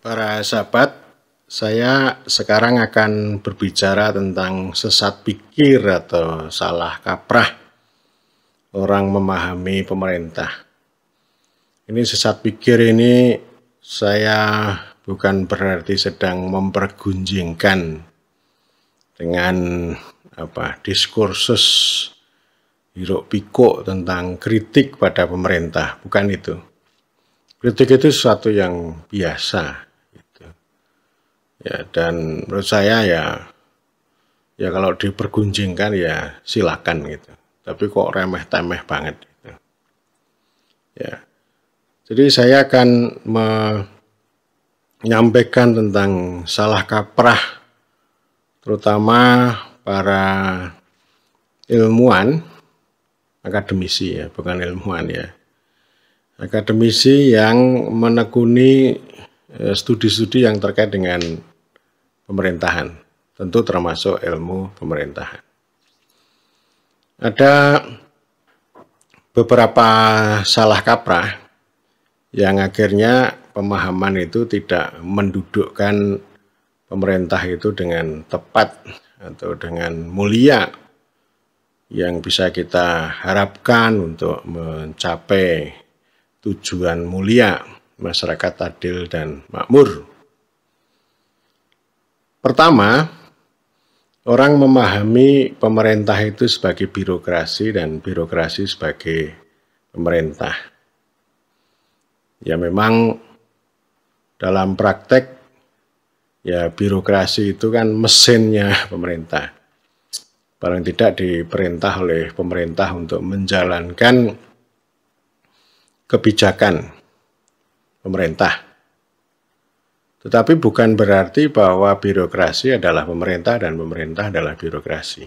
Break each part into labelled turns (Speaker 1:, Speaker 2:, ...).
Speaker 1: Para sahabat, saya sekarang akan berbicara tentang sesat pikir atau salah kaprah orang memahami pemerintah. Ini sesat pikir ini saya bukan berarti sedang mempergunjingkan dengan diskursus hiruk pikuk tentang kritik pada pemerintah, bukan itu. Kritik itu sesuatu yang biasa. Ya, dan menurut saya ya kalau dipergunjingkan ya silakan gitu. Tapi kok remeh-temeh banget gitu. Ya. Jadi saya akan menyampaikan tentang salah kaprah terutama para ilmuwan, akademisi ya, bukan ilmuwan ya. Akademisi yang menekuni studi-studi yang terkait dengan pemerintahan, tentu termasuk ilmu pemerintahan. Ada beberapa salah kaprah yang akhirnya pemahaman itu tidak mendudukkan pemerintah itu dengan tepat atau dengan mulia yang bisa kita harapkan untuk mencapai tujuan mulia masyarakat adil dan makmur. Pertama, orang memahami pemerintah itu sebagai birokrasi dan birokrasi sebagai pemerintah. Ya memang dalam praktek ya birokrasi itu kan mesinnya pemerintah. Paling tidak diperintah oleh pemerintah untuk menjalankan kebijakan pemerintah. Tetapi bukan berarti bahwa birokrasi adalah pemerintah dan pemerintah adalah birokrasi.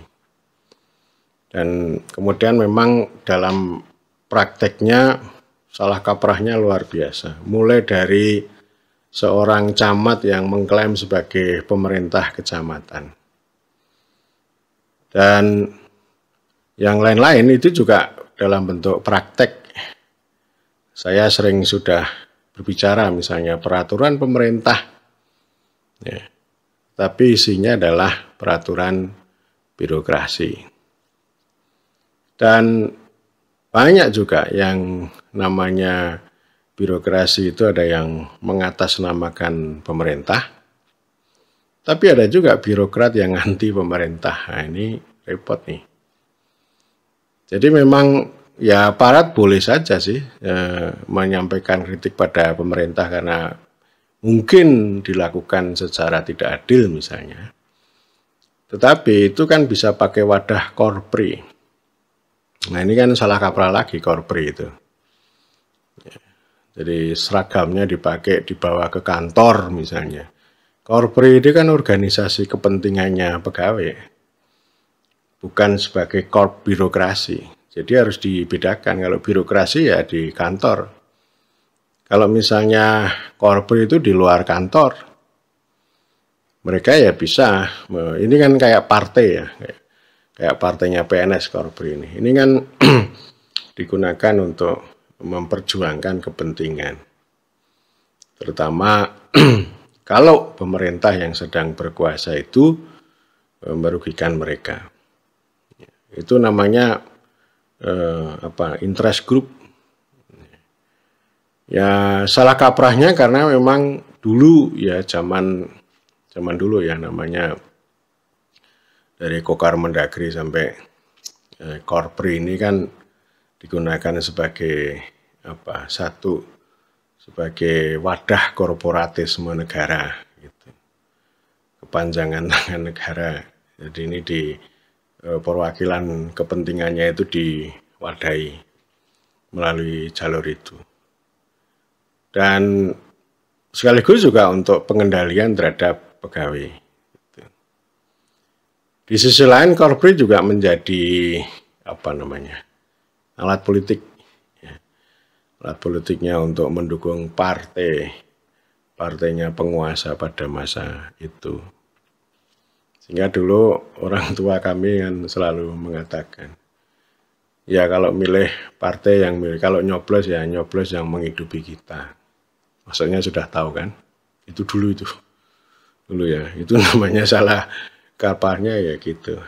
Speaker 1: Dan kemudian memang dalam prakteknya salah kaprahnya luar biasa. Mulai dari seorang camat yang mengklaim sebagai pemerintah kecamatan. Dan yang lain-lain itu juga dalam bentuk praktek. Saya sering sudah berbicara misalnya peraturan pemerintah, ya, tapi isinya adalah peraturan birokrasi. Dan banyak juga yang namanya birokrasi itu ada yang mengatasnamakan pemerintah, tapi ada juga birokrat yang anti pemerintah. Nah, ini repot nih. Jadi memang ya aparat boleh saja sih menyampaikan kritik pada pemerintah karena mungkin dilakukan secara tidak adil misalnya. Tetapi itu kan bisa pakai wadah korpri. Nah ini kan salah kaprah lagi korpri itu. Jadi seragamnya dipakai dibawa ke kantor misalnya. Korpri itu kan organisasi kepentingannya pegawai, bukan sebagai korp birokrasi. Jadi harus dibedakan, kalau birokrasi ya di kantor. Kalau misalnya korpri itu di luar kantor, mereka ya bisa, ini kan kayak partai ya, kayak partainya PNS korpri ini. Ini kan digunakan untuk memperjuangkan kepentingan. Terutama kalau pemerintah yang sedang berkuasa itu merugikan mereka. Itu namanya interest group. Ya salah kaprahnya karena memang dulu ya zaman dulu ya namanya dari Kokar Mendagri sampai korpri ini kan digunakan sebagai sebagai wadah korporatisme negara gitu. Kepanjangan tangan negara. Jadi ini di perwakilan kepentingannya itu diwadahi melalui jalur itu. Dan sekaligus juga untuk pengendalian terhadap pegawai. Di sisi lain korpri juga menjadi alat politik. Alat politiknya untuk mendukung partainya penguasa pada masa itu. Sehingga dulu orang tua kami kan selalu mengatakan, ya kalau milih partai yang milih, kalau nyoblos ya nyoblos yang menghidupi kita. Maksudnya sudah tahu kan? Itu dulu ya, itu namanya salah kaprahnya ya gitu.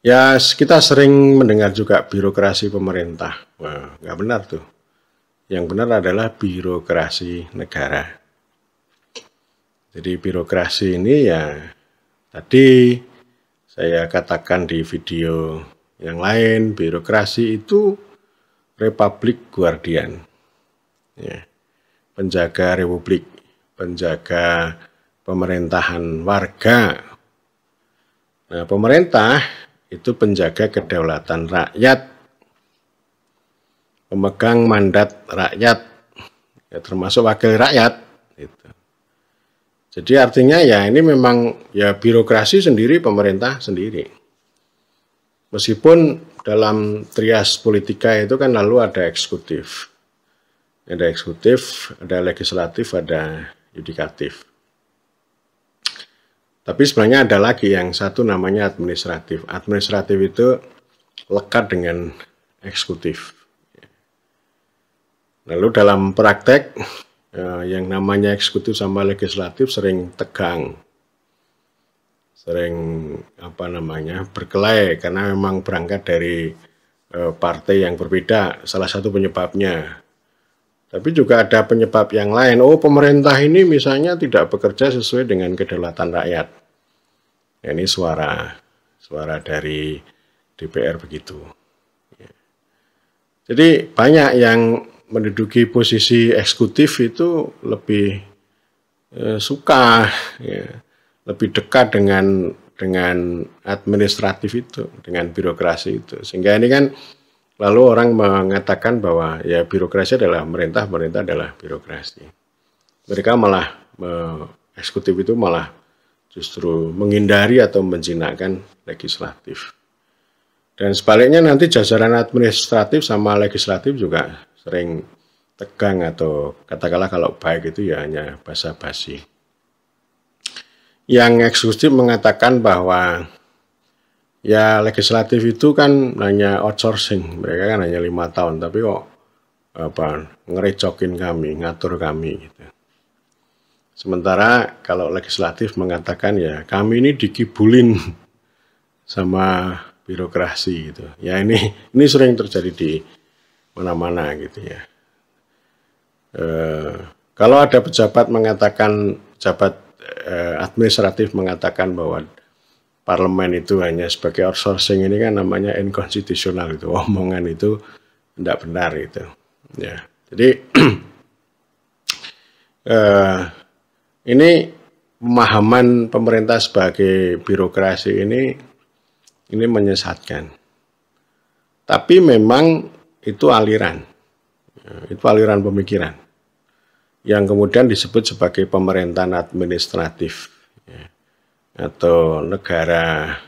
Speaker 1: Ya kita sering mendengar juga birokrasi pemerintah. Wah, nggak benar tuh. Yang benar adalah birokrasi negara. Jadi birokrasi ini ya tadi saya katakan di video yang lain, birokrasi itu Republik Guardian, ya, penjaga republik, penjaga pemerintahan warga. Nah, pemerintah itu penjaga kedaulatan rakyat, pemegang mandat rakyat, ya, termasuk wakil rakyat. Gitu. Jadi artinya ya ini memang ya birokrasi sendiri, pemerintah sendiri. Meskipun dalam trias politika itu kan lalu ada eksekutif. Ada eksekutif, ada legislatif, ada yudikatif. Tapi sebenarnya ada lagi yang satu namanya administratif. Administratif itu lekat dengan eksekutif. Lalu dalam praktek yang namanya eksekutif sama legislatif sering tegang. Sering berkelahi karena memang berangkat dari partai yang berbeda, salah satu penyebabnya. Tapi juga ada penyebab yang lain. Oh, pemerintah ini misalnya tidak bekerja sesuai dengan kedaulatan rakyat. Ya, ini suara dari DPR begitu. Ya. Jadi banyak yang menduduki posisi eksekutif itu lebih suka, ya, lebih dekat dengan administratif itu, dengan birokrasi itu. Sehingga ini kan lalu orang mengatakan bahwa ya birokrasi adalah pemerintah adalah birokrasi. Mereka malah eksekutif itu malah justru menghindari atau menjinakkan legislatif. Dan sebaliknya nanti jajaran administratif sama legislatif juga sering tegang atau katakanlah kalau baik itu ya hanya basa-basi. Yang eksekutif mengatakan bahwa ya legislatif itu kan hanya outsourcing, mereka kan hanya 5 tahun, tapi kok ngerecokin kami, ngatur kami gitu. Sementara kalau legislatif mengatakan ya kami ini dikibulin sama birokrasi gitu. Ya ini sering terjadi di mana-mana gitu ya. Kalau ada pejabat mengatakan, administratif mengatakan bahwa parlemen itu hanya sebagai outsourcing, ini kan namanya inkonstitusional itu, omongan itu tidak benar itu. Ya, jadi ini pemahaman pemerintah sebagai birokrasi ini menyesatkan. Tapi memang itu aliran pemikiran yang kemudian disebut sebagai pemerintahan administratif. Ya, atau negara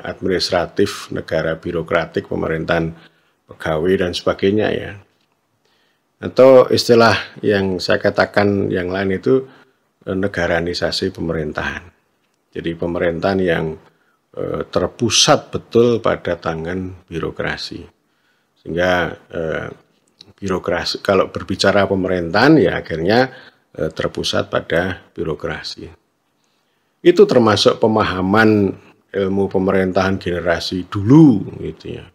Speaker 1: administratif, negara birokratik, pemerintahan pegawai dan sebagainya ya. Atau istilah yang saya katakan yang lain itu negaranisasi pemerintahan. Jadi pemerintahan yang terpusat betul pada tangan birokrasi. Sehingga birokrasi, kalau berbicara pemerintahan ya akhirnya terpusat pada birokrasi. Itu termasuk pemahaman ilmu pemerintahan generasi dulu gitu ya.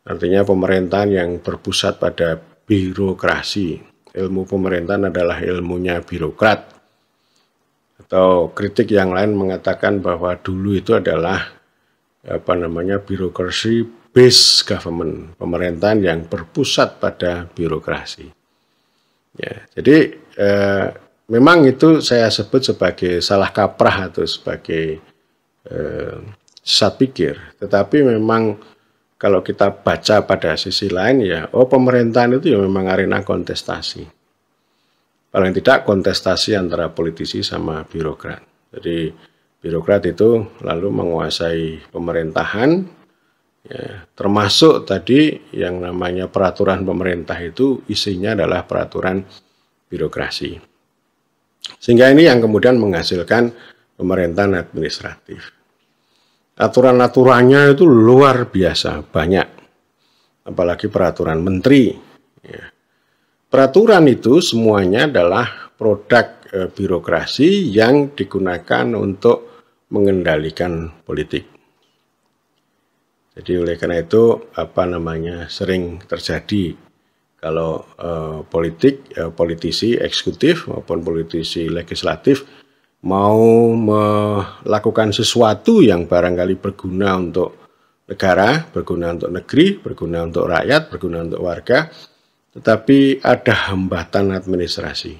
Speaker 1: Artinya pemerintahan yang berpusat pada birokrasi. Ilmu pemerintahan adalah ilmunya birokrat. Atau kritik yang lain mengatakan bahwa dulu itu adalah birokrasi based government, pemerintahan yang berpusat pada birokrasi. Ya, jadi memang itu saya sebut sebagai salah kaprah atau sebagai sesat pikir. Tetapi memang kalau kita baca pada sisi lain ya, pemerintahan itu ya memang arena kontestasi. Paling tidak kontestasi antara politisi sama birokrat. Jadi birokrat itu lalu menguasai pemerintahan, ya, termasuk tadi yang namanya peraturan pemerintah itu isinya adalah peraturan birokrasi. Sehingga ini yang kemudian menghasilkan pemerintahan administratif. Aturan-aturannya itu luar biasa banyak, apalagi peraturan menteri. Ya. peraturan itu semuanya adalah produk birokrasi yang digunakan untuk mengendalikan politik. Jadi oleh karena itu sering terjadi kalau politisi eksekutif maupun politisi legislatif mau melakukan sesuatu yang barangkali berguna untuk negara, berguna untuk negeri, berguna untuk rakyat, berguna untuk warga, tetapi ada hambatan administrasi.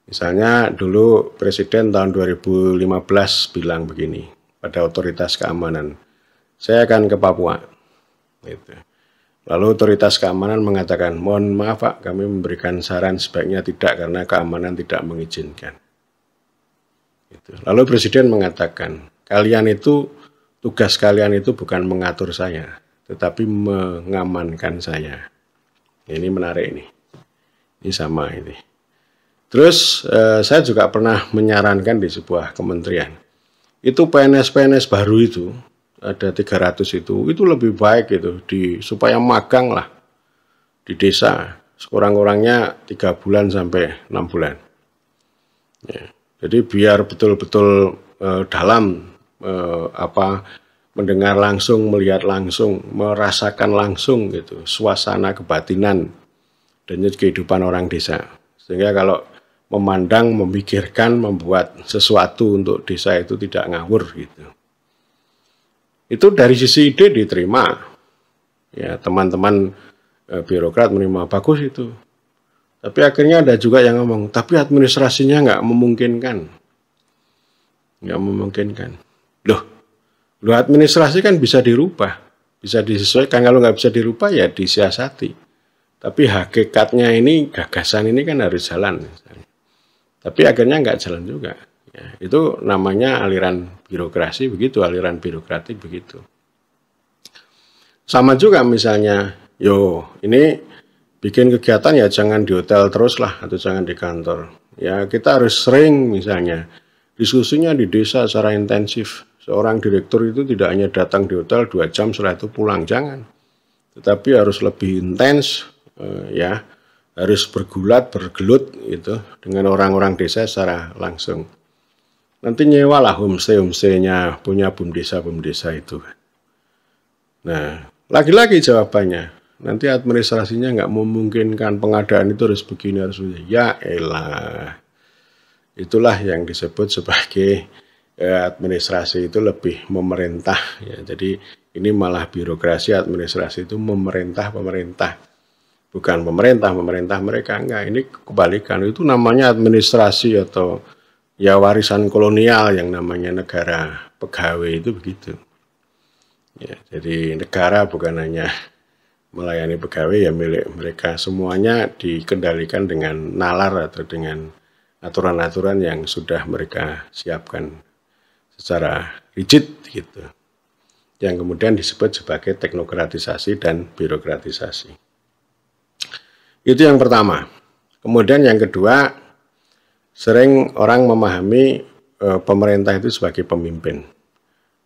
Speaker 1: Misalnya dulu Presiden tahun 2015 bilang begini pada otoritas keamanan, saya akan ke Papua. Gitu. Lalu otoritas keamanan mengatakan, mohon maaf Pak, kami memberikan saran sebaiknya tidak karena keamanan tidak mengizinkan. Gitu. Lalu Presiden mengatakan, tugas kalian itu bukan mengatur saya, tetapi mengamankan saya. Ini menarik ini. Ini sama ini. Terus saya juga pernah menyarankan di sebuah kementerian. Itu PNS-PNS baru itu, ada 300 itu lebih baik itu supaya magang lah di desa. Sekurang-kurangnya 3 bulan sampai 6 bulan. Ya. Jadi biar betul-betul dalam mendengar langsung, melihat langsung, merasakan langsung gitu suasana kebatinan dan kehidupan orang desa. Sehingga kalau memandang, memikirkan, membuat sesuatu untuk desa itu tidak ngawur gitu. Itu dari sisi ide diterima. Ya, teman-teman birokrat menerima bagus itu. Tapi akhirnya ada juga yang ngomong, tapi administrasinya nggak memungkinkan. Nggak memungkinkan. Loh administrasi kan bisa dirubah, bisa disesuaikan. Kalau nggak bisa dirubah ya disiasati. Tapi hakikatnya ini, gagasan ini kan harus jalan. Tapi akhirnya nggak jalan juga. Ya, itu namanya aliran birokrasi begitu, aliran birokratik begitu. Sama juga misalnya, ini bikin kegiatan ya jangan di hotel terus lah, atau jangan di kantor. Ya kita harus sering misalnya, diskusinya di desa secara intensif. Seorang direktur itu tidak hanya datang di hotel 2 jam setelah itu pulang, jangan. Tetapi harus lebih intens, ya harus bergelut gitu dengan orang-orang desa secara langsung. Nanti nyewalah homestay-nya punya bumdesa itu. Nah, lagi-lagi jawabannya, nanti administrasinya nggak memungkinkan, pengadaan itu harus begini, harus begini. Ya elah, itulah yang disebut sebagai administrasi itu lebih memerintah. Ya, jadi ini malah birokrasi, administrasi itu memerintah. Bukan pemerintah mereka, enggak. Ini kebalikan, itu namanya administrasi atau ya warisan kolonial yang namanya negara pegawai itu begitu. Ya, jadi negara bukan hanya melayani pegawai ya milik mereka, semuanya dikendalikan dengan nalar atau dengan aturan-aturan yang sudah mereka siapkan secara rigid gitu. Yang kemudian disebut sebagai teknokratisasi dan birokratisasi. Itu yang pertama. Kemudian yang kedua, sering orang memahami pemerintah itu sebagai pemimpin.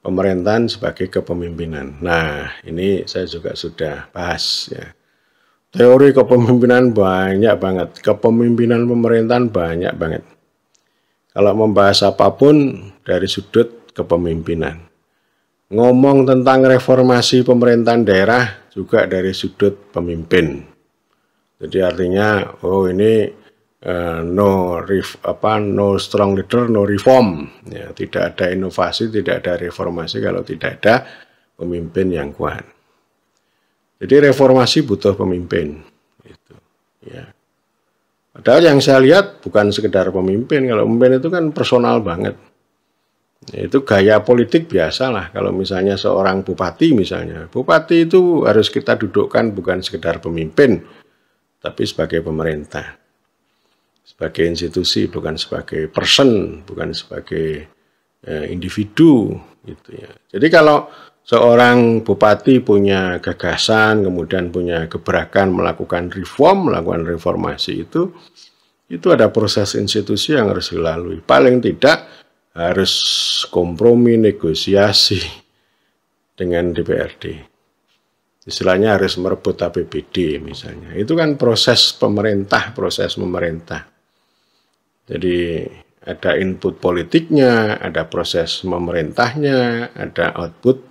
Speaker 1: Pemerintahan sebagai kepemimpinan. Nah, ini saya juga sudah bahas ya. Teori kepemimpinan banyak banget. Kepemimpinan pemerintahan banyak banget. Kalau membahas apapun dari sudut kepemimpinan. Ngomong tentang reformasi pemerintahan daerah juga dari sudut pemimpin. Jadi artinya, ini no strong leader, no reform. Ya, tidak ada inovasi, tidak ada reformasi kalau tidak ada pemimpin yang kuat. Jadi reformasi butuh pemimpin. Gitu. Ya. Padahal yang saya lihat bukan sekedar pemimpin. Kalau pemimpin itu kan personal banget. Itu gaya politik biasalah. Kalau misalnya seorang bupati misalnya. Bupati itu harus kita dudukkan bukan sekedar pemimpin, tapi sebagai pemerintah, sebagai institusi, bukan sebagai person, bukan sebagai individu, gitu ya. Jadi kalau seorang bupati punya gagasan, kemudian punya gebrakan melakukan reform, melakukan reformasi itu ada proses institusi yang harus dilalui. Paling tidak harus kompromi, negosiasi dengan DPRD. istilahnya harus merebut APBD misalnya. Itu kan proses pemerintah, proses memerintah. Jadi ada input politiknya, ada proses memerintahnya, ada output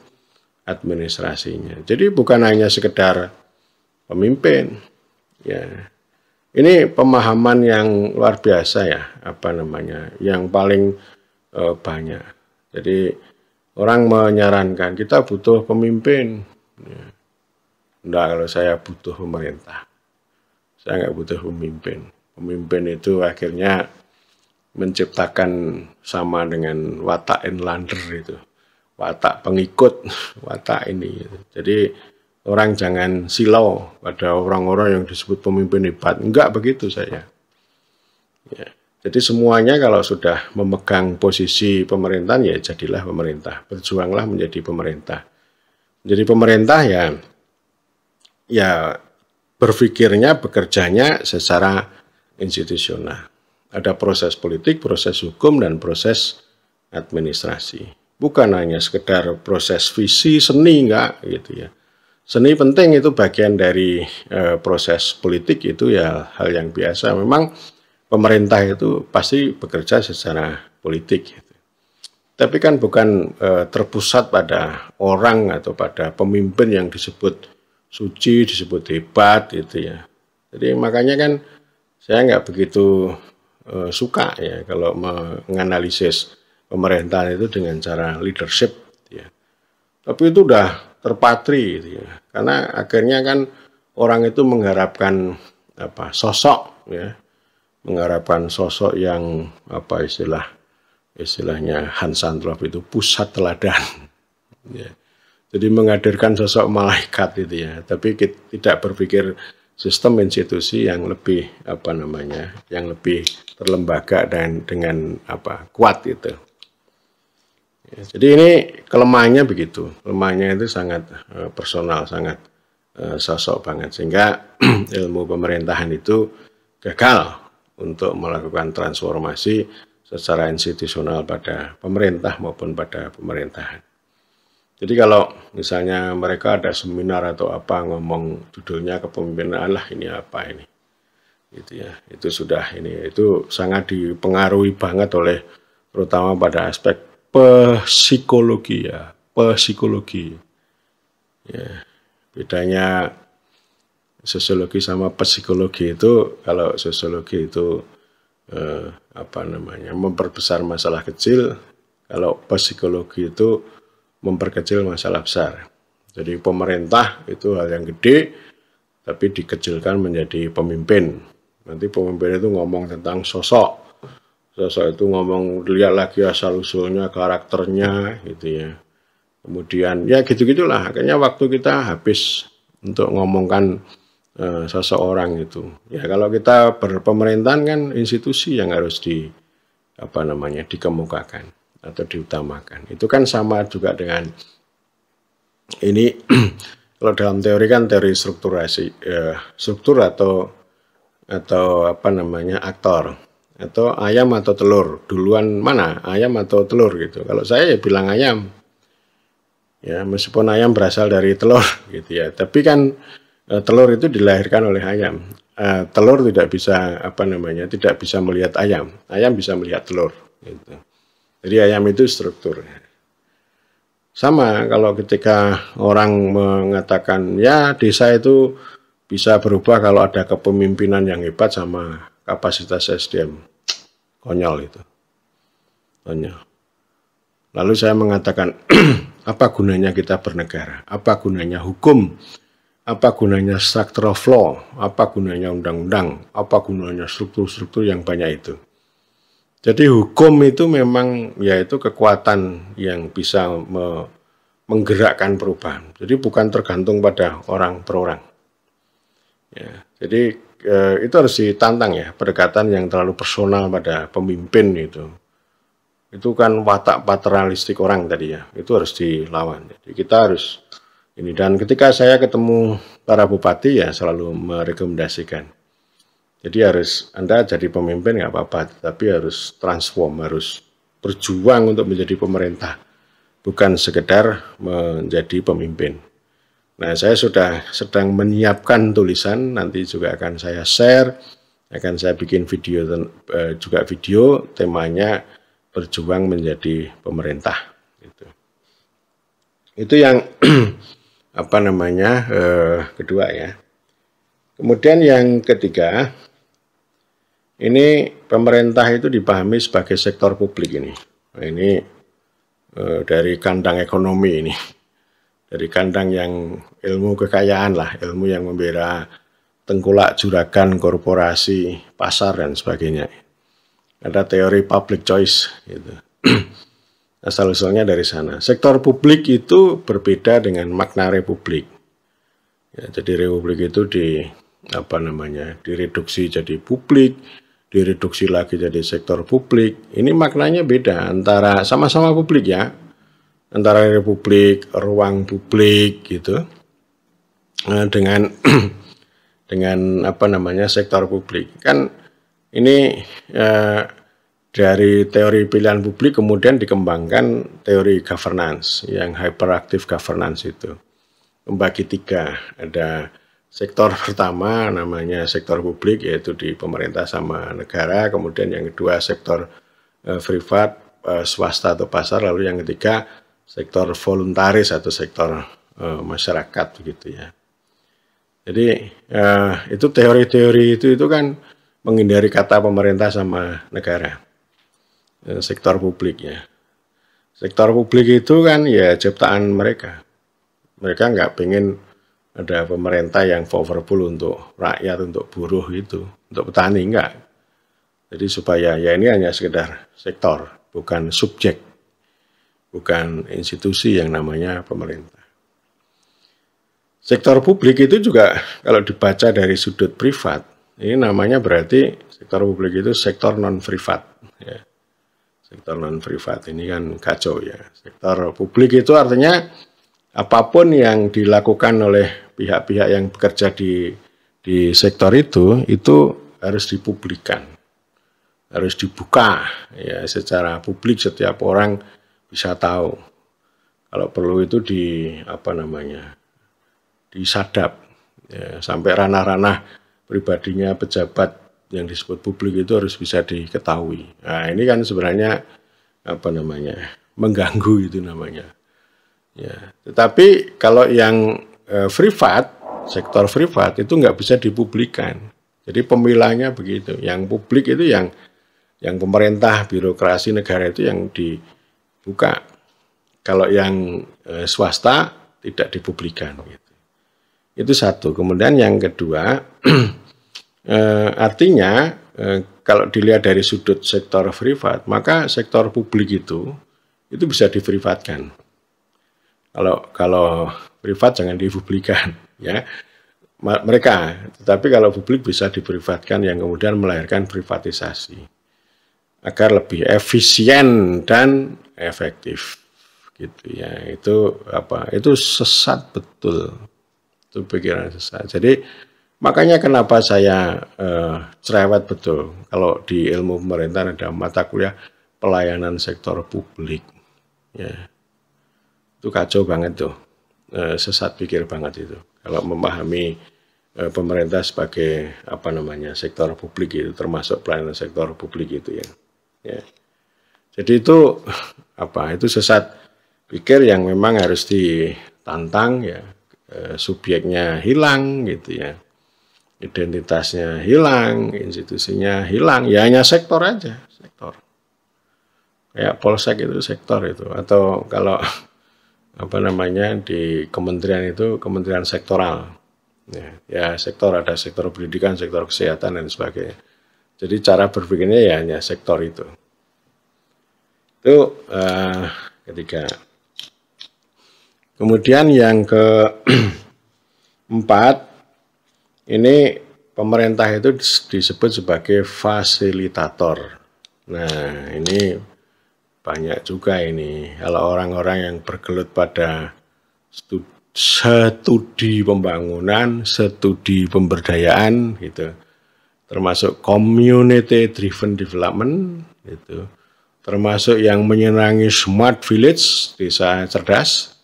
Speaker 1: administrasinya. Jadi bukan hanya sekedar pemimpin. Ya. Ini pemahaman yang luar biasa ya, yang paling banyak. Jadi orang menyarankan kita butuh pemimpin. Ya. Enggak, kalau saya butuh pemerintah. Saya nggak butuh pemimpin. Pemimpin itu akhirnya menciptakan sama dengan watak inlander itu. Watak pengikut, watak ini. Jadi orang jangan silau pada orang-orang yang disebut pemimpin hebat. Enggak begitu saya. Ya. Jadi semuanya kalau sudah memegang posisi pemerintahan ya jadilah pemerintah. Berjuanglah menjadi pemerintah. Jadi pemerintah ya berpikirnya, bekerjanya secara institusional. Ada proses politik, proses hukum, dan proses administrasi. Bukan hanya sekedar proses visi, seni, enggak gitu ya. Seni penting, itu bagian dari proses politik, itu ya hal yang biasa. Memang pemerintah itu pasti bekerja secara politik. Gitu. Tapi kan bukan terpusat pada orang atau pada pemimpin yang disebut suci, disebut hebat gitu ya. Jadi makanya kan saya nggak begitu suka ya kalau menganalisis pemerintahan itu dengan cara leadership gitu ya. Tapi itu udah terpatri gitu ya. Karena akhirnya kan orang itu mengharapkan sosok ya. Mengharapkan sosok yang istilahnya Hans Sandroff itu pusat teladan. Ya. Jadi menghadirkan sosok malaikat itu ya. Tapi tidak berpikir sistem institusi yang lebih yang lebih terlembaga dan dengan kuat itu. Ya, jadi ini kelemahannya begitu, kelemahannya itu sangat personal, sangat sosok banget sehingga ilmu pemerintahan itu gagal untuk melakukan transformasi secara institusional pada pemerintah maupun pada pemerintahan. Jadi kalau misalnya mereka ada seminar atau apa ngomong judulnya kepemimpinan lah ini apa ini, gitu ya. Itu sudah itu sangat dipengaruhi banget oleh terutama pada aspek psikologi ya, psikologi. Ya, bedanya sosiologi sama psikologi itu kalau sosiologi itu memperbesar masalah kecil, kalau psikologi itu memperkecil masalah besar. Jadi pemerintah itu hal yang gede, tapi dikecilkan menjadi pemimpin. Nanti pemimpin itu ngomong tentang sosok. Sosok itu ngomong, lihat lagi asal-usulnya, karakternya, gitu ya. Kemudian, ya gitu-gitulah. Akhirnya waktu kita habis untuk ngomongkan seseorang itu. Ya kalau kita berpemerintahan kan institusi yang harus dikemukakan atau diutamakan. Itu kan sama juga dengan ini kalau dalam teori kan teori strukturasi struktur atau aktor atau ayam atau telur, duluan mana ayam atau telur gitu. Kalau saya ya bilang ayam ya, meskipun ayam berasal dari telur gitu ya, tapi kan telur itu dilahirkan oleh ayam. Telur tidak bisa tidak bisa melihat ayam bisa melihat telur gitu. Jadi ayam itu struktur. Sama kalau ketika orang mengatakan ya desa itu bisa berubah kalau ada kepemimpinan yang hebat sama kapasitas SDM. Konyol itu. Konyol. Lalu saya mengatakan apa gunanya kita bernegara? Apa gunanya hukum? Apa gunanya structure of law? Apa gunanya undang-undang? Apa gunanya struktur-struktur yang banyak itu? Jadi hukum itu memang yaitu kekuatan yang bisa menggerakkan perubahan. Jadi bukan tergantung pada orang per orang. Ya, jadi itu harus ditantang ya, pendekatan yang terlalu personal pada pemimpin itu. Itu kan watak paternalistik orang tadi ya, itu harus dilawan. Jadi kita harus ini, dan ketika saya ketemu para bupati ya selalu merekomendasikan. Jadi Anda jadi pemimpin nggak apa-apa, tapi harus transform, harus berjuang untuk menjadi pemerintah, bukan sekedar menjadi pemimpin. Nah, saya sudah sedang menyiapkan tulisan, nanti juga akan saya share, akan saya bikin video juga video temanya berjuang menjadi pemerintah. Itu yang apa namanya kedua ya. Kemudian yang ketiga, ini pemerintah itu dipahami sebagai sektor publik ini. Nah, ini dari kandang ekonomi ini, dari kandang yang ilmu kekayaan lah, ilmu yang membela tengkulak juragan korporasi pasar dan sebagainya. Ada teori public choice gitu. Asal-usulnya dari sana. Sektor publik itu berbeda dengan makna republik. Ya, jadi republik itu direduksi jadi publik, direduksi lagi jadi sektor publik. Ini maknanya beda antara sama-sama publik ya, antara republik, ruang publik gitu, dengan sektor publik. Kan ini dari teori pilihan publik kemudian dikembangkan teori governance yang hyperactive governance itu. Membagi tiga, ada sektor pertama namanya sektor publik yaitu di pemerintah sama negara, kemudian yang kedua sektor privat, swasta atau pasar, lalu yang ketiga sektor voluntaris atau sektor masyarakat begitu ya. Jadi itu teori-teori itu kan menghindari kata pemerintah sama negara. Sektor publik ya. Sektor publik itu kan ya ciptaan mereka. Mereka nggak pengen ada pemerintah yang powerful untuk rakyat, untuk buruh itu, untuk petani enggak. Jadi supaya ya ini hanya sekedar sektor, bukan subjek, bukan institusi yang namanya pemerintah. Sektor publik itu juga kalau dibaca dari sudut privat, ini namanya berarti sektor publik itu sektor non-privat ya. Sektor non-privat ini kan kacau ya. Sektor publik itu artinya apapun yang dilakukan oleh pihak-pihak yang bekerja di sektor itu harus dipublikkan, harus dibuka ya secara publik, setiap orang bisa tahu. Kalau perlu itu disadap ya, sampai ranah-ranah pribadinya pejabat yang disebut publik itu harus bisa diketahui. Nah, ini kan sebenarnya mengganggu itu namanya. Ya, tetapi kalau yang privat, sektor privat itu nggak bisa dipublikkan. Jadi pemilahnya begitu. Yang publik itu yang pemerintah, birokrasi negara itu yang dibuka. Kalau yang swasta tidak dipublikkan. Gitu. Itu satu. Kemudian yang kedua. Artinya kalau dilihat dari sudut sektor privat, maka sektor publik itu bisa diprivatkan. Kalau privat jangan dipublikkan ya mereka, tetapi kalau publik bisa diprivatkan yang kemudian melahirkan privatisasi agar lebih efisien dan efektif gitu ya. Itu sesat betul, itu pikiran sesat. Jadi makanya kenapa saya cerewet betul kalau di ilmu pemerintahan ada mata kuliah pelayanan sektor publik. Ya, itu kacau banget tuh, sesat pikir banget itu. Kalau memahami pemerintah sebagai sektor publik itu, termasuk pelayanan sektor publik itu ya. Ya. Jadi itu itu sesat pikir yang memang harus ditantang ya, subjeknya hilang gitu ya. Identitasnya hilang, institusinya hilang, ya hanya sektor aja, sektor. Kayak Polsek itu sektor itu, atau kalau di kementerian itu kementerian sektoral. Ya sektor, ada sektor pendidikan, sektor kesehatan dan sebagainya. Jadi cara berpikirnya ya hanya sektor itu. Itu ketiga. Kemudian yang keempat, ini pemerintah itu disebut sebagai fasilitator. Nah, ini banyak juga ini. Kalau orang-orang yang bergelut pada studi pembangunan, studi pemberdayaan, gitu, termasuk community driven development, gitu, termasuk yang menyenangi smart village, desa cerdas,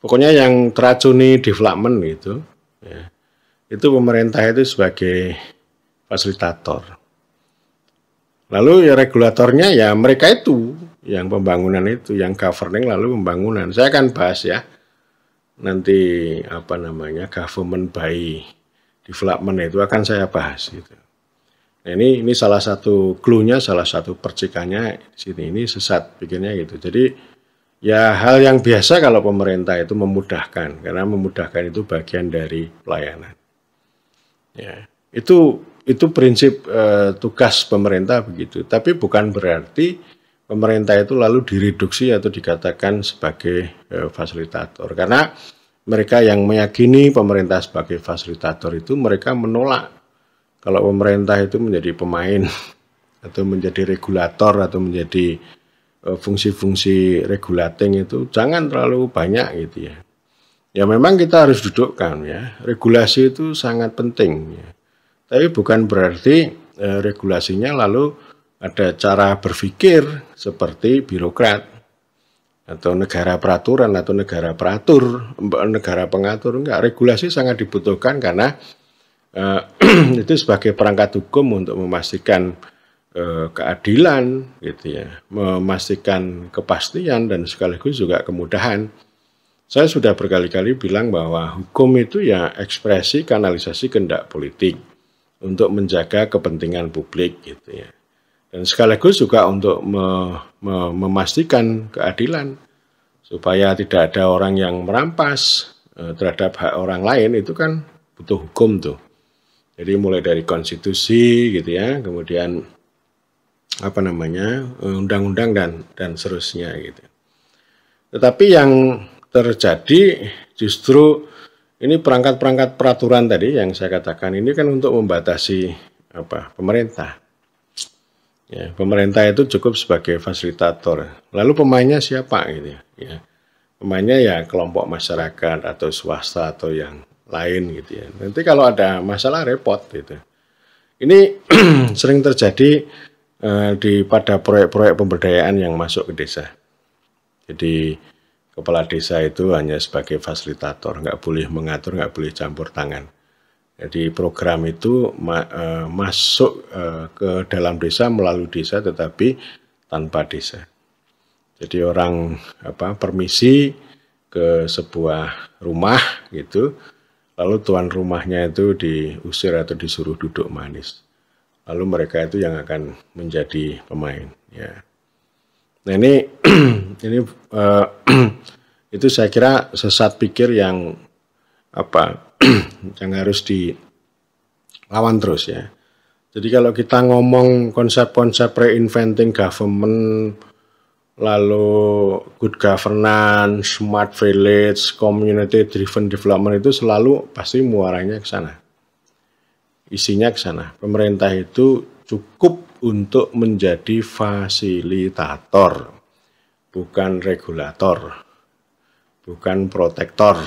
Speaker 1: pokoknya yang teracuni development gitu, ya, itu pemerintah itu sebagai fasilitator. Lalu ya regulatornya ya mereka itu, yang pembangunan itu, yang governing lalu pembangunan. Saya akan bahas ya nanti apa namanya government by development itu akan saya bahas gitu. Nah, ini salah satu clue-nya, salah satu percikannya di sini. Ini sesat pikirnya gitu. Jadi ya hal yang biasa kalau pemerintah itu memudahkan, karena memudahkan itu bagian dari pelayanan. Ya, itu prinsip tugas pemerintah begitu. Tapi bukan berarti pemerintah itu lalu direduksi atau dikatakan sebagai fasilitator. Karena mereka yang meyakini pemerintah sebagai fasilitator itu mereka menolak kalau pemerintah itu menjadi pemain atau menjadi regulator atau menjadi fungsi-fungsi regulating itu jangan terlalu banyak gitu ya. Ya memang kita harus dudukkan ya, regulasi itu sangat penting ya. Tapi bukan berarti regulasinya lalu ada cara berpikir seperti birokrat atau negara peraturan atau negara peratur, negara pengatur. Enggak, regulasi sangat dibutuhkan karena itu sebagai perangkat hukum untuk memastikan keadilan gitu ya, memastikan kepastian dan sekaligus juga kemudahan. Saya sudah berkali-kali bilang bahwa hukum itu ya ekspresi kanalisasi kehendak politik untuk menjaga kepentingan publik gitu ya. Dan sekaligus juga untuk memastikan keadilan supaya tidak ada orang yang merampas terhadap hak orang lain, itu kan butuh hukum tuh. Jadi mulai dari konstitusi gitu ya, kemudian apa namanya undang-undang dan seterusnya gitu. Tetapi yang terjadi justru ini perangkat-perangkat peraturan tadi yang saya katakan ini kan untuk membatasi pemerintah. Ya, pemerintah itu cukup sebagai fasilitator. Lalu pemainnya siapa gitu ya? Pemainnya ya kelompok masyarakat atau swasta atau yang lain gitu ya. Nanti kalau ada masalah repot gitu. Ini sering terjadi pada proyek-proyek pemberdayaan yang masuk ke desa. Jadi kepala desa itu hanya sebagai fasilitator, nggak boleh mengatur, nggak boleh campur tangan. Jadi program itu masuk ke dalam desa melalui desa, tetapi tanpa desa. Jadi orang permisi ke sebuah rumah gitu, lalu tuan rumahnya itu diusir atau disuruh duduk manis. Lalu mereka itu yang akan menjadi pemain. Ya. Nah ini itu saya kira sesat pikir yang yang harus dilawan terus ya. Jadi kalau kita ngomong konsep-konsep reinventing government, lalu good governance, smart village, community driven development itu selalu pasti muaranya ke sana. Isinya ke sana. Pemerintah itu cukup untuk menjadi fasilitator, bukan regulator, bukan protektor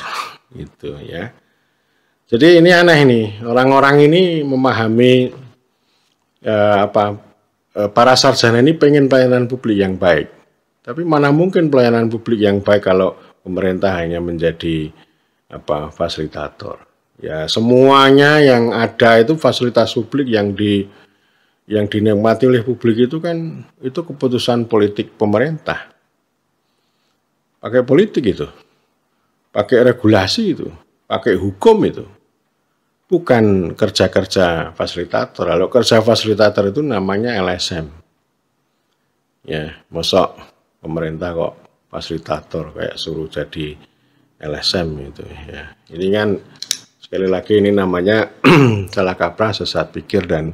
Speaker 1: gitu ya. Jadi ini aneh nih, orang-orang ini memahami para sarjana ini pengen pelayanan publik yang baik. Tapi mana mungkin pelayanan publik yang baik kalau pemerintah hanya menjadi fasilitator. Ya semuanya yang ada itu fasilitas publik yang dinikmati oleh publik itu kan itu keputusan politik pemerintah. Pakai politik itu, pakai regulasi itu, pakai hukum itu. Bukan kerja-kerja fasilitator. Kalau kerja fasilitator itu namanya LSM. Ya, mosok pemerintah kok fasilitator kayak suruh jadi LSM itu ya. Ini kan sekali lagi ini namanya salah kaprah, sesat pikir, dan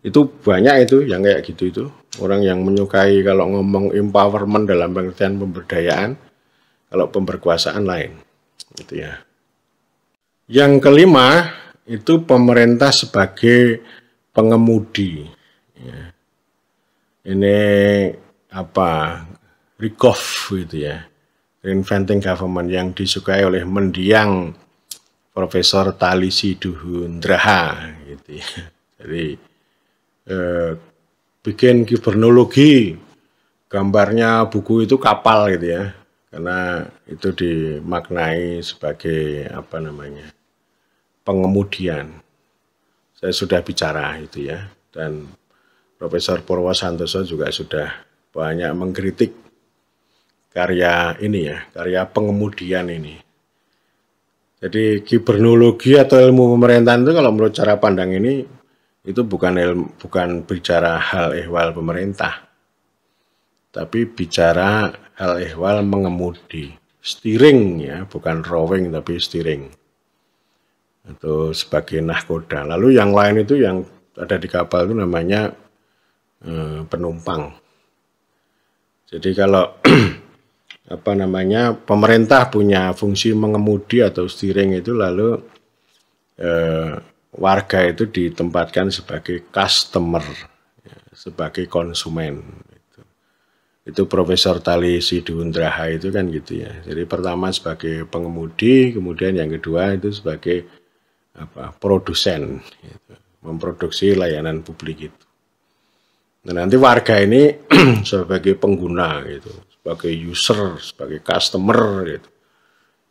Speaker 1: itu banyak itu yang kayak gitu itu. Orang yang menyukai kalau ngomong empowerment dalam pengertian pemberdayaan, kalau pemberkuasaan lain. Gitu ya. Yang kelima itu pemerintah sebagai pengemudi. Ya. Ini Rikoff gitu ya, reinventing government yang disukai oleh mendiang Profesor Tali Siduhundraha gitu ya. Jadi bikin kibernologi, gambarnya buku itu kapal gitu ya, karena itu dimaknai sebagai pengemudian. Saya sudah bicara itu ya, dan Profesor Purwosantoso juga sudah banyak mengkritik karya ini ya, karya pengemudian ini. Jadi kibernologi atau ilmu pemerintahan itu kalau menurut cara pandang ini itu bukan bicara hal ehwal pemerintah, tapi bicara hal ehwal mengemudi, steering ya, bukan rowing tapi steering. Itu sebagai nahkoda. Lalu yang lain itu yang ada di kapal itu namanya penumpang. Jadi kalau pemerintah punya fungsi mengemudi atau steering itu, lalu warga itu ditempatkan sebagai customer, ya, sebagai konsumen. Itu Profesor Tali Siduundraha itu kan gitu ya. Jadi pertama sebagai pengemudi, kemudian yang kedua itu sebagai produsen, gitu, memproduksi layanan publik itu. Nah, nanti warga ini sebagai pengguna gitu, sebagai user, sebagai customer gitu.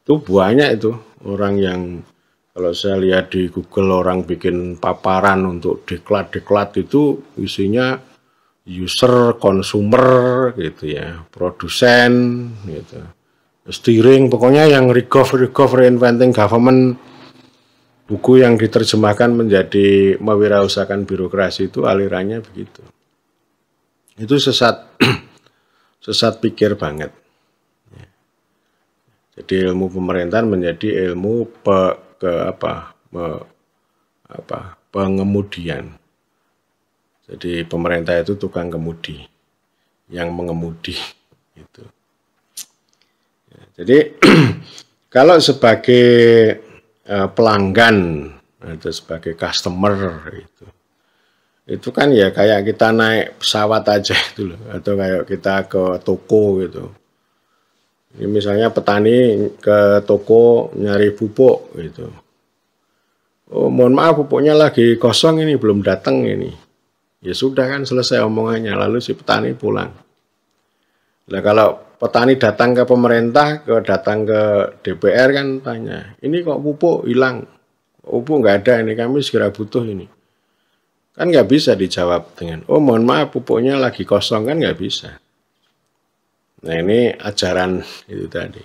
Speaker 1: Itu banyak itu orang yang kalau saya lihat di Google orang bikin paparan untuk diklat itu isinya user, consumer gitu ya, produsen gitu. Steering, pokoknya yang reinventing government, buku yang diterjemahkan menjadi mewirausahakan birokrasi itu alirannya begitu. Itu sesat pikir banget. Jadi ilmu pemerintahan menjadi ilmu pengemudian. Jadi pemerintah itu tukang kemudi, yang mengemudi. Gitu. Ya, jadi kalau sebagai pelanggan atau sebagai customer itu kan ya kayak kita naik pesawat aja itu loh, atau kayak kita ke toko gitu. Ini misalnya petani ke toko nyari pupuk gitu. Oh, mohon maaf pupuknya lagi kosong ini, belum datang ini. Ya sudah kan selesai omongannya, lalu si petani pulang. Nah kalau petani datang ke pemerintah, datang ke DPR kan tanya, ini kok pupuk hilang, pupuk nggak ada ini, kami segera butuh ini. Kan nggak bisa dijawab dengan, oh mohon maaf pupuknya lagi kosong, kan nggak bisa. Nah ini ajaran itu tadi.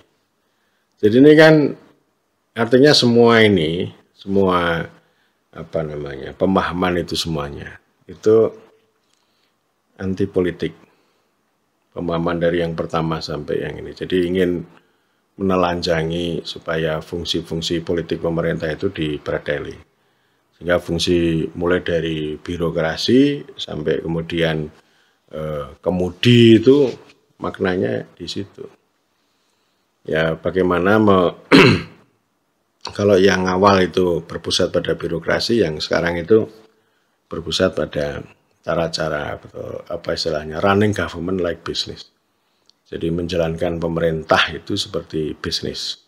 Speaker 1: Jadi ini kan artinya semua pemahaman itu semuanya itu anti politik. Pemahaman dari yang pertama sampai yang ini. Jadi ingin menelanjangi supaya fungsi-fungsi politik pemerintah itu dipreteli. Sehingga fungsi mulai dari birokrasi sampai kemudian kemudi itu maknanya di situ. Ya bagaimana kalau yang awal itu berpusat pada birokrasi, yang sekarang itu berpusat pada cara-cara running government like business. Jadi menjalankan pemerintah itu seperti bisnis.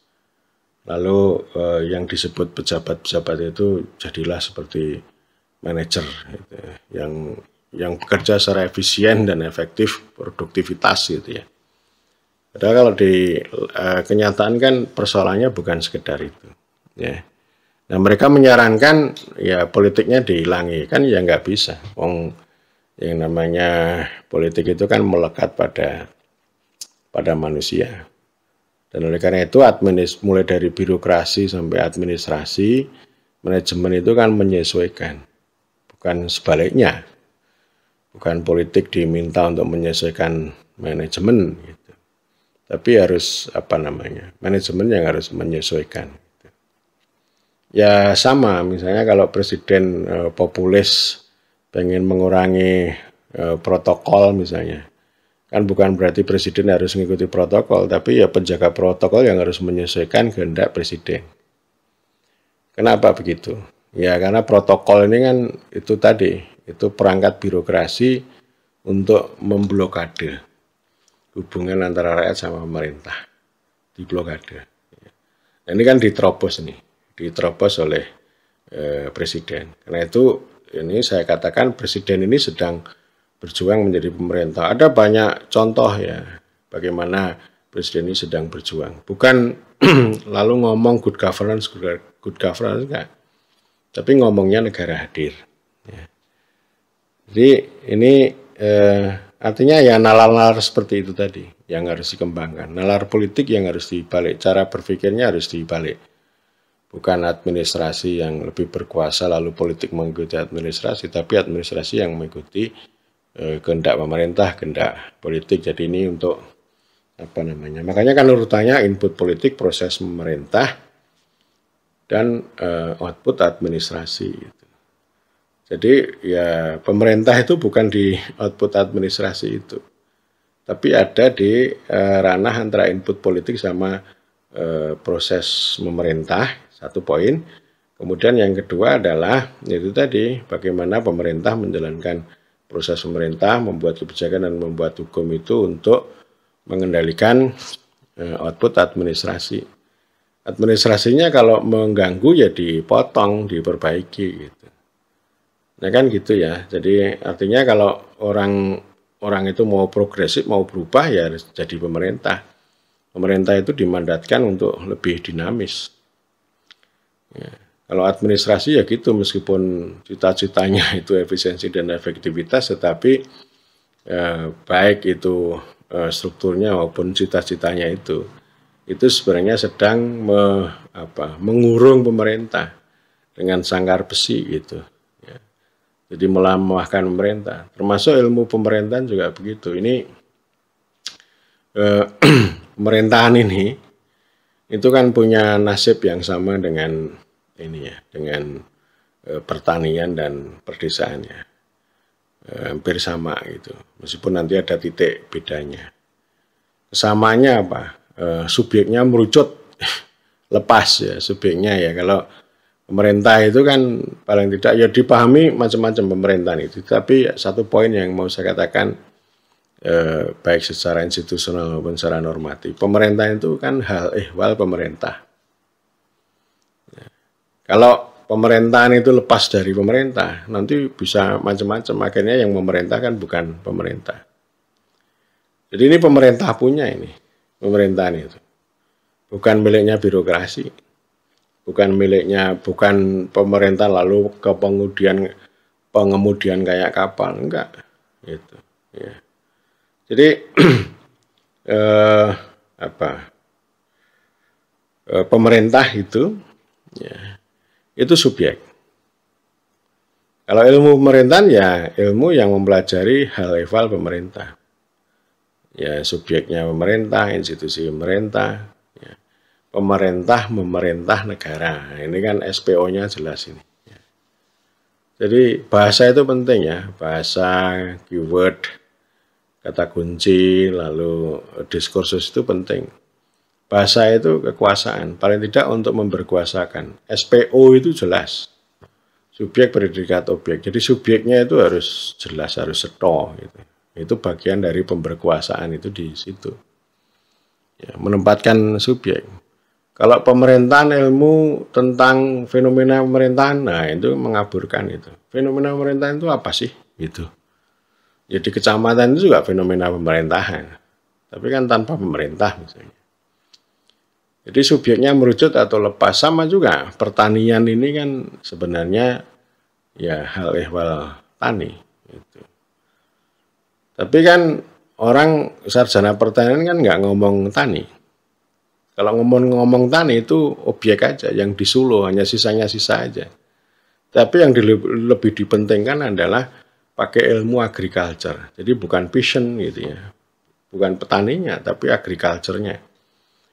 Speaker 1: Lalu yang disebut pejabat-pejabat itu jadilah seperti manajer gitu, yang bekerja secara efisien dan efektif, produktivitas gitu ya. Padahal kalau di kenyataan kan persoalannya bukan sekedar itu. Ya. Nah mereka menyarankan ya politiknya dihilangi, kan ya nggak bisa. Yang namanya politik itu kan melekat pada manusia. Dan oleh karena itu mulai dari birokrasi sampai administrasi, manajemen itu kan menyesuaikan, bukan sebaliknya. Bukan politik diminta untuk menyesuaikan manajemen, gitu. Tapi harus manajemen yang harus menyesuaikan. Gitu. Ya sama, misalnya kalau presiden populis pengen mengurangi protokol misalnya. Kan bukan berarti presiden harus mengikuti protokol, tapi ya penjaga protokol yang harus menyesuaikan kehendak presiden. Kenapa begitu? Ya karena protokol ini kan itu tadi, itu perangkat birokrasi untuk memblokade hubungan antara rakyat sama pemerintah. Diblokade. Nah, ini kan diterobos oleh presiden. Karena itu ini saya katakan presiden ini sedang berjuang menjadi pemerintah. Ada banyak contoh ya bagaimana Presiden ini sedang berjuang. Bukan lalu ngomong good governance enggak. Tapi ngomongnya negara hadir. Ya. Jadi ini artinya ya nalar-nalar seperti itu tadi yang harus dikembangkan. Nalar politik yang harus dibalik, cara berpikirnya harus dibalik. Bukan administrasi yang lebih berkuasa lalu politik mengikuti administrasi, tapi administrasi yang mengikuti kehendak pemerintah, kehendak politik. Jadi ini untuk apa namanya? Makanya kan urutannya input politik, proses pemerintah, dan output administrasi. Gitu. Jadi ya pemerintah itu bukan di output administrasi itu, tapi ada di ranah antara input politik sama proses pemerintah, satu poin. Kemudian yang kedua adalah itu tadi bagaimana pemerintah menjalankan proses pemerintah, membuat kebijakan dan membuat hukum itu untuk mengendalikan output administrasi. Administrasinya kalau mengganggu ya dipotong, diperbaiki gitu. Nah kan gitu ya. Jadi artinya kalau orang itu mau progresif, mau berubah ya harus jadi pemerintah. Pemerintah itu dimandatkan untuk lebih dinamis. Ya. Kalau administrasi ya gitu, meskipun cita-citanya itu efisiensi dan efektivitas, tetapi baik itu strukturnya maupun cita-citanya itu sebenarnya sedang mengurung pemerintah dengan sangkar besi gitu. Ya. Jadi melemahkan pemerintah. Termasuk ilmu pemerintahan juga begitu. Ini pemerintahan ini itu kan punya nasib yang sama dengan ini ya, dengan pertanian dan perdesaan ya. Hampir sama gitu. Meskipun nanti ada titik bedanya. Kesamanya apa? Subjeknya merucut lepas ya subjeknya ya. Kalau pemerintah itu kan paling tidak ya dipahami macam-macam pemerintahan itu, tapi satu poin yang mau saya katakan baik secara institusional maupun secara normatif, pemerintah itu kan hal ehwal pemerintah. Ya. Kalau pemerintahan itu lepas dari pemerintah nanti bisa macam-macam, akhirnya yang memerintah kan bukan pemerintah. Jadi ini pemerintah punya ini pemerintahan itu, bukan miliknya birokrasi, bukan pemerintah lalu ke pengemudian kayak kapal, enggak, gitu. Ya. Jadi pemerintah itu, ya, itu subjek. Kalau ilmu pemerintahan ya ilmu yang mempelajari hal ehwal pemerintah. Ya subjeknya pemerintah, institusi pemerintah, ya. Memerintah negara. Ini kan SPO-nya jelas ini. Ya. Jadi bahasa itu penting ya, bahasa, keyword, kata kunci, lalu diskursus itu penting. Bahasa itu kekuasaan, paling tidak untuk memberkuasakan. SPO itu jelas, subjek predikat objek. Jadi subjeknya itu harus jelas, harus seto gitu. Itu bagian dari pemberkuasaan itu di situ. Ya, menempatkan subjek. Kalau pemerintahan ilmu tentang fenomena pemerintahan, nah itu mengaburkan itu. Fenomena pemerintahan itu apa sih? Gitu. Jadi kecamatan itu juga fenomena pemerintahan. Tapi kan tanpa pemerintah misalnya. Jadi subjeknya merucut atau lepas, sama juga. Pertanian ini kan sebenarnya ya hal ehwal tani. Gitu. Tapi kan orang sarjana pertanian kan nggak ngomong tani. Kalau ngomong tani itu objek aja, yang disuluh hanya sisanya sisa aja. Tapi yang lebih dipentingkan adalah pakai ilmu agriculture. Jadi bukan passion gitu ya, bukan petaninya, tapi agriculture-nya.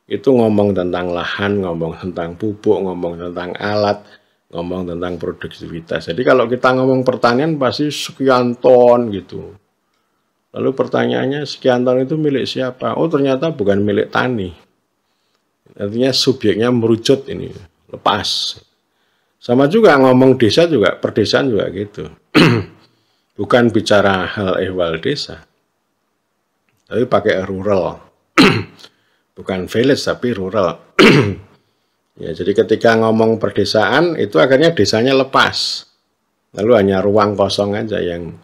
Speaker 1: Itu ngomong tentang lahan, ngomong tentang pupuk, ngomong tentang alat, ngomong tentang produktivitas. Jadi kalau kita ngomong pertanian pasti sekian ton gitu. Lalu pertanyaannya sekian ton itu milik siapa? Oh ternyata bukan milik tani. Artinya subjeknya merucut ini, lepas. Sama juga ngomong desa juga, perdesaan juga gitu. Bukan bicara hal ehwal desa. Tapi pakai rural. Bukan village tapi rural. Ya, jadi ketika ngomong perdesaan itu akhirnya desanya lepas. Lalu hanya ruang kosong aja yang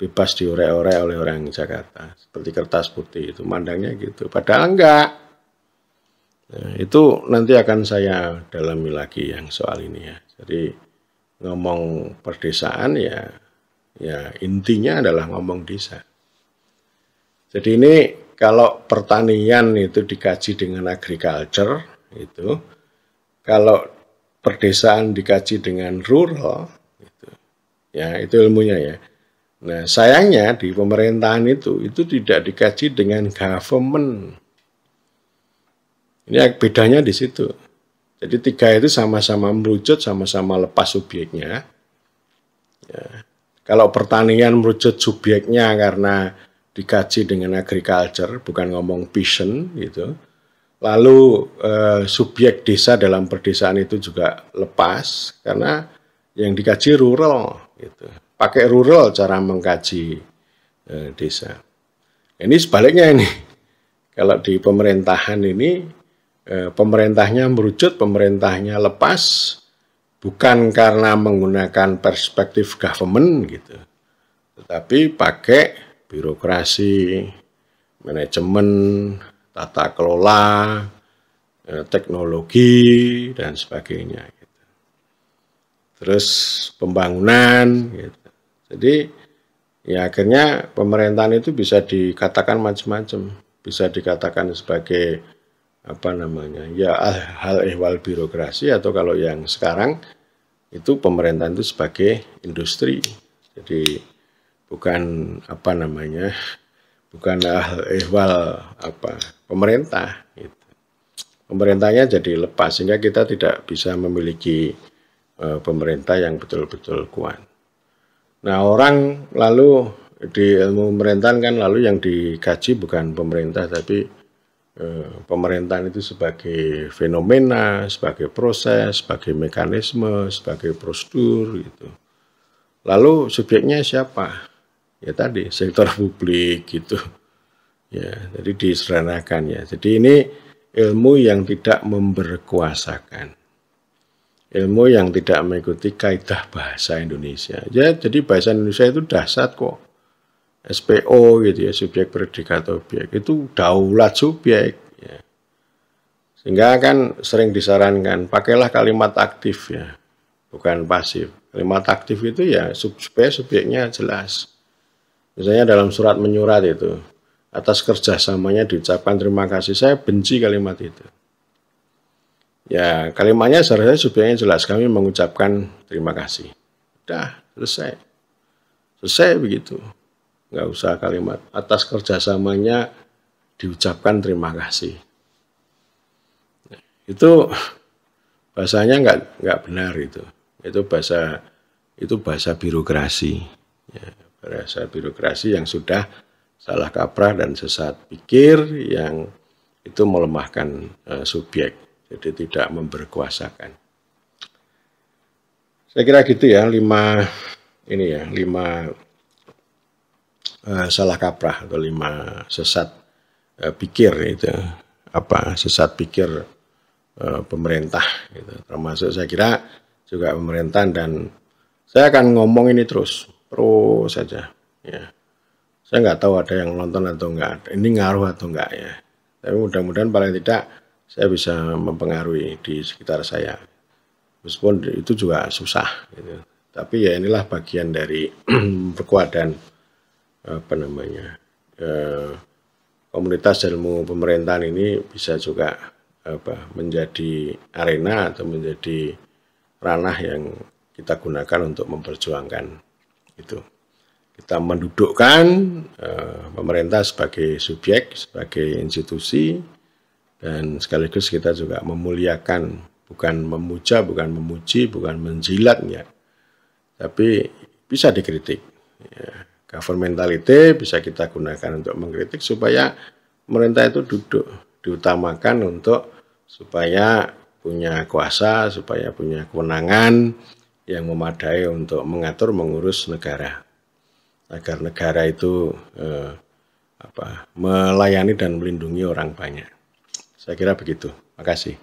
Speaker 1: bebas diorek-orek oleh orang Jakarta, seperti kertas putih itu mandangnya gitu. Padahal enggak. Nah, itu nanti akan saya dalami lagi yang soal ini ya. Jadi ngomong perdesaan ya intinya adalah ngomong desa. Jadi ini kalau pertanian itu dikaji dengan agriculture itu, kalau perdesaan dikaji dengan rural itu, ya itu ilmunya ya. Nah, sayangnya di pemerintahan itu tidak dikaji dengan government. Ini bedanya di situ. Jadi tiga itu sama-sama merucut, sama-sama lepas subjeknya. Ya. Kalau pertanian merucut subjeknya karena dikaji dengan agriculture, bukan ngomong vision gitu. Lalu subjek desa dalam perdesaan itu juga lepas karena yang dikaji rural gitu. Pakai rural cara mengkaji desa. Ini sebaliknya ini. Kalau di pemerintahan ini, pemerintahnya merucut, pemerintahnya lepas, bukan karena menggunakan perspektif government gitu, tetapi pakai birokrasi, manajemen, tata kelola, teknologi, dan sebagainya. Gitu. Terus pembangunan, gitu. Jadi ya akhirnya pemerintahan itu bisa dikatakan macam-macam, bisa dikatakan sebagai apa namanya ya hal ehwal birokrasi, atau kalau yang sekarang itu pemerintahan itu sebagai industri. Jadi bukan apa namanya bukan hal ehwal apa pemerintah. Gitu. Pemerintahnya jadi lepas sehingga kita tidak bisa memiliki pemerintah yang betul-betul kuat. Nah, orang lalu di ilmu pemerintahan kan lalu yang dikaji bukan pemerintah tapi pemerintahan itu sebagai fenomena, sebagai proses, sebagai mekanisme, sebagai prosedur gitu. Lalu subjeknya siapa? Ya tadi sektor publik gitu. Ya, jadi disederhanakan ya. Jadi ini ilmu yang tidak memberkuasakan. Ilmu yang tidak mengikuti kaidah bahasa Indonesia. Ya, jadi bahasa Indonesia itu dahsyat kok. SPO gitu ya, subjek predikat objek. Itu daulat subjek. Ya. Sehingga kan sering disarankan, pakailah kalimat aktif ya, bukan pasif. Kalimat aktif itu ya supaya subjeknya jelas. Misalnya dalam surat menyurat itu, atas kerjasamanya diucapkan terima kasih, saya benci kalimat itu. Ya, kalimatnya seharusnya subjeknya jelas, kami mengucapkan terima kasih. Udah, selesai. Selesai begitu. Nggak usah kalimat atas kerjasamanya diucapkan terima kasih. Itu bahasanya nggak benar itu. Itu bahasa birokrasi. Ya, bahasa birokrasi yang sudah salah kaprah dan sesat pikir yang itu melemahkan subjek. Jadi tidak memberkuasakan. Saya kira gitu ya, 5 salah kaprah atau 5 sesat pikir itu sesat pikir pemerintah gitu. Termasuk saya kira juga pemerintahan, dan saya akan ngomong ini terus saja ya. Saya nggak tahu ada yang nonton atau enggak, ini ngaruh atau enggak ya. Tapi mudah-mudahan paling tidak saya bisa mempengaruhi di sekitar saya. Meskipun itu juga susah gitu. Tapi ya inilah bagian dari perkuat dan komunitas ilmu pemerintahan ini bisa juga menjadi arena atau menjadi ranah yang kita gunakan untuk memperjuangkan itu. Kita mendudukkan pemerintah sebagai subjek, sebagai institusi, dan sekaligus kita juga memuliakan, bukan memuja, bukan memuji, bukan menjilatnya, tapi bisa dikritik. Ya, governmentality bisa kita gunakan untuk mengkritik supaya pemerintah itu duduk, diutamakan untuk supaya punya kuasa, supaya punya kewenangan yang memadai untuk mengatur, mengurus negara, agar negara itu melayani dan melindungi orang banyak. Saya kira begitu. Makasih.